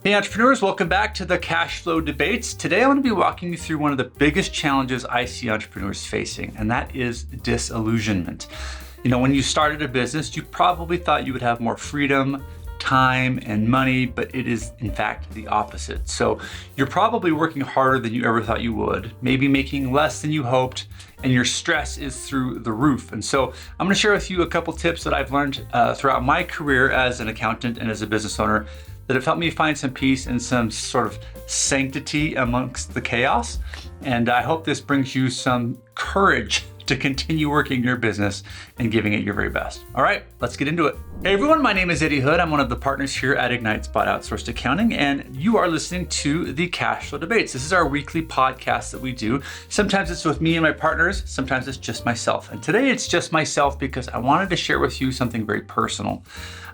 Hey entrepreneurs, welcome back to the Cash Flow Debates. Today I'm going to be walking you through one of the biggest challenges I see entrepreneurs facing, and that is disillusionment. When you started a business, you probably thought you would have more freedom, time, and money, but it is in fact the opposite. So you're probably working harder than you ever thought you would, maybe making less than you hoped, and your stress is through the roof. And so I'm going to share with you a couple tips that I've learned throughout my career as an accountant and as a business owner that have helped me find some peace and some sort of sanctity amongst the chaos. And I hope this brings you some courage to continue working your business and giving it your very best. All right, let's get into it. Hey everyone, my name is Eddy Hood. I'm one of the partners here at Ignite Spot Outsourced Accounting, and you are listening to the Cash Flow Debates. This is our weekly podcast that we do. Sometimes it's with me and my partners, sometimes it's just myself. And today it's just myself because I wanted to share with you something very personal.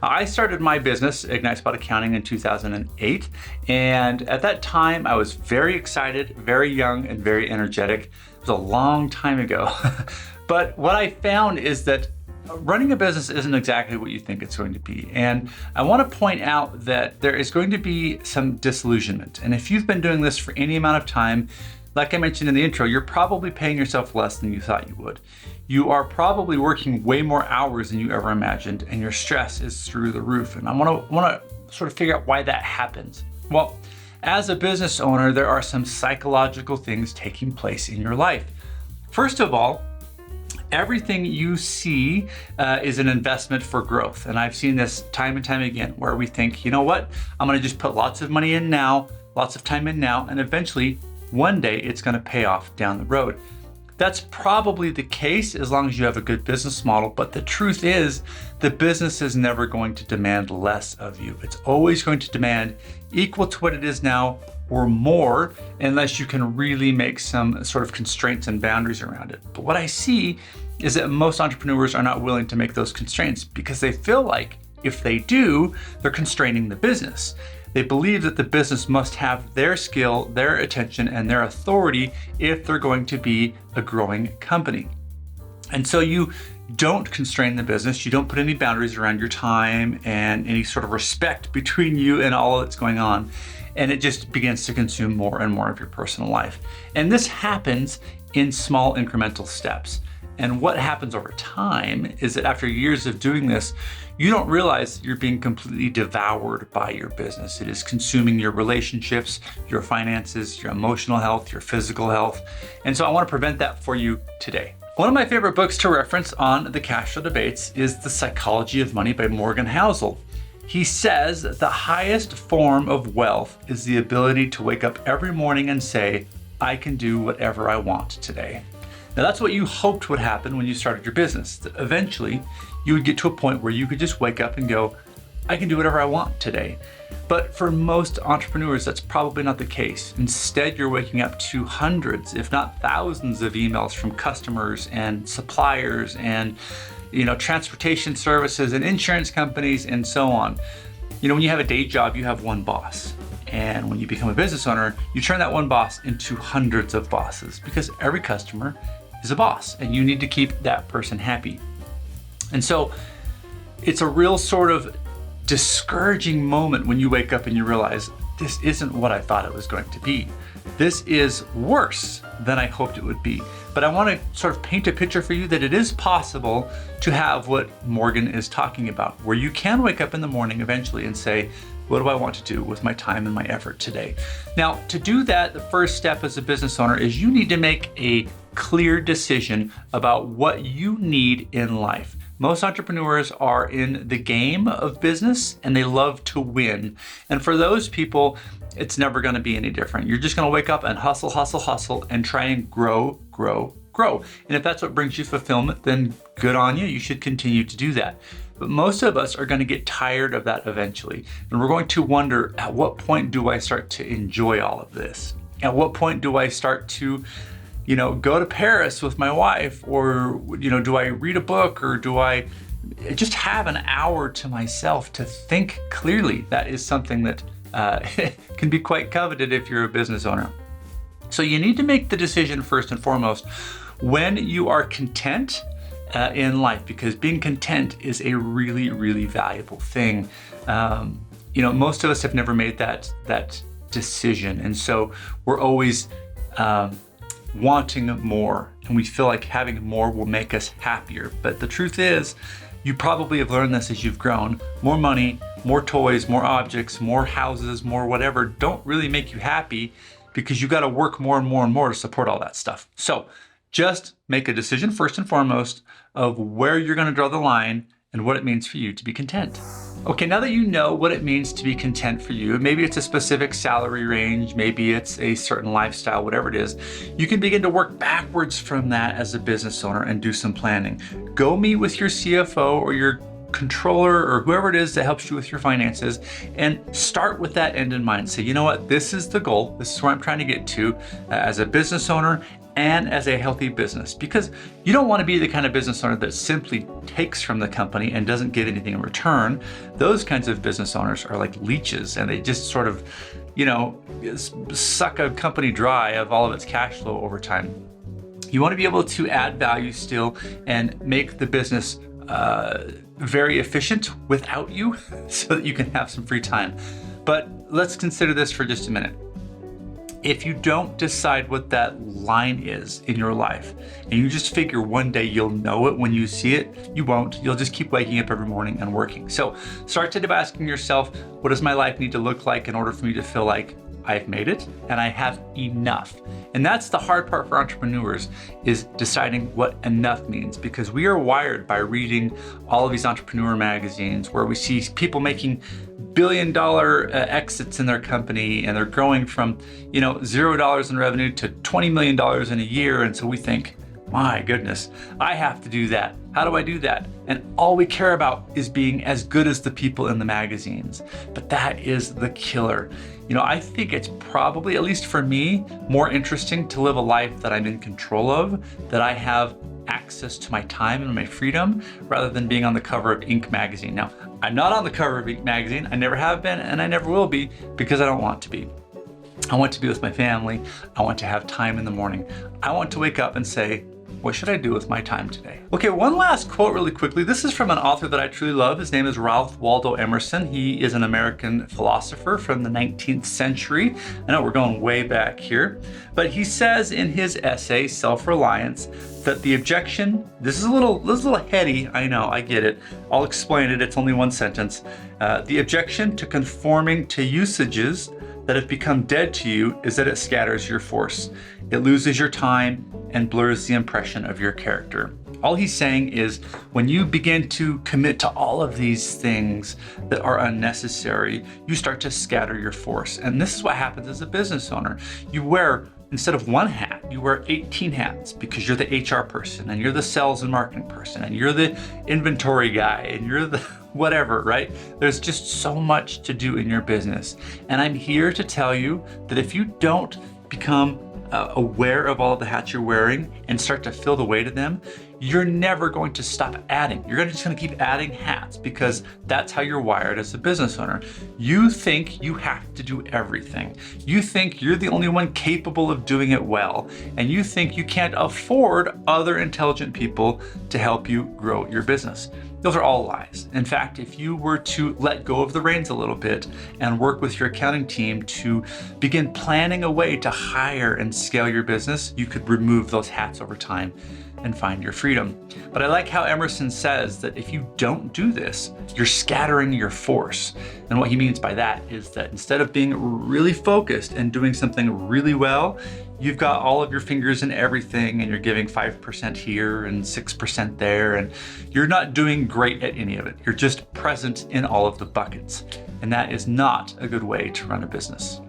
I started my business, Ignite Spot Accounting, in 2008. And at that time, I was very excited, very young, and very energetic. It was a long time ago. But what I found is that running a business isn't exactly what you think it's going to be. And I want to point out that there is going to be some disillusionment. And if you've been doing this for any amount of time, like I mentioned in the intro, you're probably paying yourself less than you thought you would. You are probably working way more hours than you ever imagined, and your stress is through the roof. And I want to sort of figure out why that happens. Well, as a business owner, there are some psychological things taking place in your life. First of all, everything you see is an investment for growth. And I've seen this time and time again, where we think, you know what, I'm going to just put lots of money in now, lots of time in now, and eventually one day it's going to pay off down the road. That's probably the case as long as you have a good business model, but the truth is the business is never going to demand less of you. It's always going to demand equal to what it is now or more, unless you can really make some sort of constraints and boundaries around it. But what I see is that most entrepreneurs are not willing to make those constraints because they feel like if they do, they're constraining the business. They believe that the business must have their skill, their attention, and their authority if they're going to be a growing company. And so you don't constrain the business, you don't put any boundaries around your time and any sort of respect between you and all that's going on. And it just begins to consume more and more of your personal life. And this happens in small incremental steps. And what happens over time is that after years of doing this, you don't realize you're being completely devoured by your business. It is consuming your relationships, your finances, your emotional health, your physical health. And so I want to prevent that for you today. One of my favorite books to reference on the Cash Flow Debates is The Psychology of Money by Morgan Housel. He says that the highest form of wealth is the ability to wake up every morning and say, I can do whatever I want today. Now that's what you hoped would happen when you started your business, that eventually you would get to a point where you could just wake up and go, I can do whatever I want today. But for most entrepreneurs, that's probably not the case. Instead, you're waking up to hundreds, if not thousands of emails from customers and suppliers and transportation services and insurance companies and so on. When you have a day job, you have one boss. And when you become a business owner, you turn that one boss into hundreds of bosses because every customer is a boss and you need to keep that person happy. And so it's a real sort of discouraging moment when you wake up and you realize this isn't what I thought it was going to be. This is worse than I hoped it would be. But I want to sort of paint a picture for you that it is possible to have what Morgan is talking about, where you can wake up in the morning eventually and say, what do I want to do with my time and my effort today? Now, to do that, the first step as a business owner is you need to make a clear decision about what you need in life. Most entrepreneurs are in the game of business and they love to win. And for those people, it's never going to be any different. You're just going to wake up and hustle, and try and grow. And if that's what brings you fulfillment, then good on you. You should continue to do that. But most of us are going to get tired of that eventually. And we're going to wonder, at what point do I start to enjoy all of this? At what point do I start to go to Paris with my wife, or, do I read a book, or do I just have an hour to myself to think clearly? That is something that can be quite coveted if you're a business owner. So you need to make the decision first and foremost when you are content in life, because being content is a really, really valuable thing. most of us have never made that decision. And so we're always wanting more, and we feel like having more will make us happier. But the truth is, you probably have learned this as you've grown. More money, more toys, more objects, more houses, more whatever don't really make you happy, because you got to work more and more and more to support all that stuff. So just make a decision first and foremost of where you're going to draw the line and what it means for you to be content. Okay, now that you know what it means to be content for you, maybe it's a specific salary range, maybe it's a certain lifestyle, whatever it is, you can begin to work backwards from that as a business owner and do some planning. Go meet with your CFO or your controller or whoever it is that helps you with your finances, and start with that end in mind. Say, you know what, this is the goal. This is where I'm trying to get to as a business owner and as a healthy business, because you don't want to be the kind of business owner that simply takes from the company and doesn't get anything in return. Those kinds of business owners are like leeches, and they just sort of, suck a company dry of all of its cash flow over time. You want to be able to add value still and make the business very efficient without you, so that you can have some free time. But let's consider this for just a minute. If you don't decide what that line is in your life, and you just figure one day you'll know it when you see it, you won't. You'll just keep waking up every morning and working. So start today by asking yourself, what does my life need to look like in order for me to feel like I've made it and I have enough? And that's the hard part for entrepreneurs, is deciding what enough means, because we are wired by reading all of these entrepreneur magazines where we see people making billion-dollar exits in their company, and they're growing from $0 in revenue to $20 million in a year. And so we think, my goodness, I have to do that. How do I do that? And all we care about is being as good as the people in the magazines. But that is the killer. I think it's probably, at least for me, more interesting to live a life that I'm in control of, that I have access to my time and my freedom, rather than being on the cover of Inc. magazine. Now, I'm not on the cover of Inc. magazine. I never have been, and I never will be, because I don't want to be. I want to be with my family. I want to have time in the morning. I want to wake up and say, what should I do with my time today? Okay, one last quote really quickly. This is from an author that I truly love. His name is Ralph Waldo Emerson. He is an American philosopher from the 19th century. I know we're going way back here, but he says in his essay, Self-Reliance, that the objection, this is a little heady, I know, I get it. I'll explain it, it's only one sentence. The objection to conforming to usages that have become dead to you is that it scatters your force. It loses your time and blurs the impression of your character. All he's saying is, when you begin to commit to all of these things that are unnecessary, you start to scatter your force. And this is what happens as a business owner. You wear, instead of one hat, you wear 18 hats, because you're the HR person, and you're the sales and marketing person, and you're the inventory guy, and you're the whatever, right? There's just so much to do in your business. And I'm here to tell you that if you don't become aware of all of the hats you're wearing and start to feel the weight of them, you're never going to stop adding. You're just going to keep adding hats, because that's how you're wired as a business owner. You think you have to do everything. You think you're the only one capable of doing it well, and you think you can't afford other intelligent people to help you grow your business. Those are all lies. In fact, if you were to let go of the reins a little bit and work with your accounting team to begin planning a way to hire and scale your business, you could remove those hats over time and find your freedom. But I like how Emerson says that if you don't do this, you're scattering your force. And what he means by that is that instead of being really focused and doing something really well, you've got all of your fingers in everything, and you're giving 5% here and 6% there, and you're not doing great at any of it. You're just present in all of the buckets. And that is not a good way to run a business.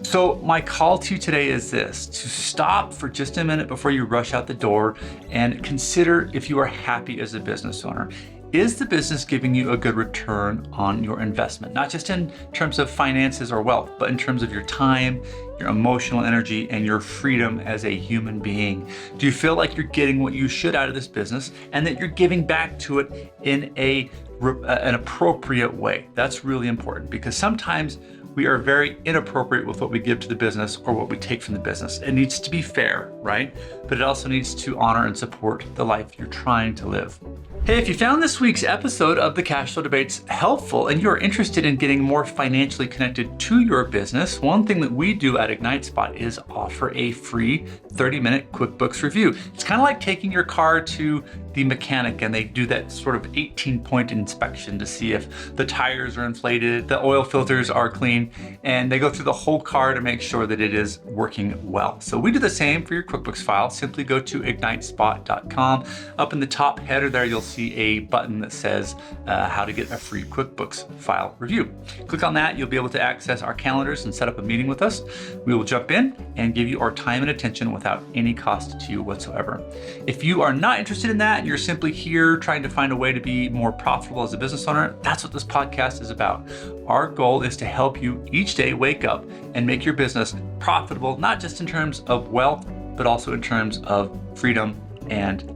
So my call to you today is this: to stop for just a minute before you rush out the door and consider if you are happy as a business owner. Is the business giving you a good return on your investment? Not just in terms of finances or wealth, but in terms of your time, your emotional energy, and your freedom as a human being. Do you feel like you're getting what you should out of this business, and that you're giving back to it in an appropriate way? That's really important, because sometimes we are very inappropriate with what we give to the business or what we take from the business. It needs to be fair, right? But it also needs to honor and support the life you're trying to live. Hey, if you found this week's episode of the Cash Flow Debates helpful and you're interested in getting more financially connected to your business, one thing that we do at IgniteSpot is offer a free 30-minute QuickBooks review. It's kind of like taking your car to the mechanic and they do that sort of 18-point inspection to see if the tires are inflated, the oil filters are clean, and they go through the whole car to make sure that it is working well. So we do the same for your QuickBooks file. Simply go to ignitespot.com. Up in the top header there, you'll see a button that says how to get a free QuickBooks file review. Click on that, you'll be able to access our calendars and set up a meeting with us. We will jump in and give you our time and attention without any cost to you whatsoever. If you are not interested in that and you're simply here trying to find a way to be more profitable as a business owner, that's what this podcast is about. Our goal is to help you each day wake up and make your business profitable, not just in terms of wealth, but also in terms of freedom and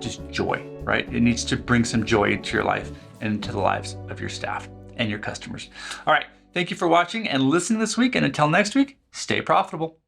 just joy, right? It needs to bring some joy into your life and into the lives of your staff and your customers. All right, thank you for watching and listening this week. And until next week, stay profitable.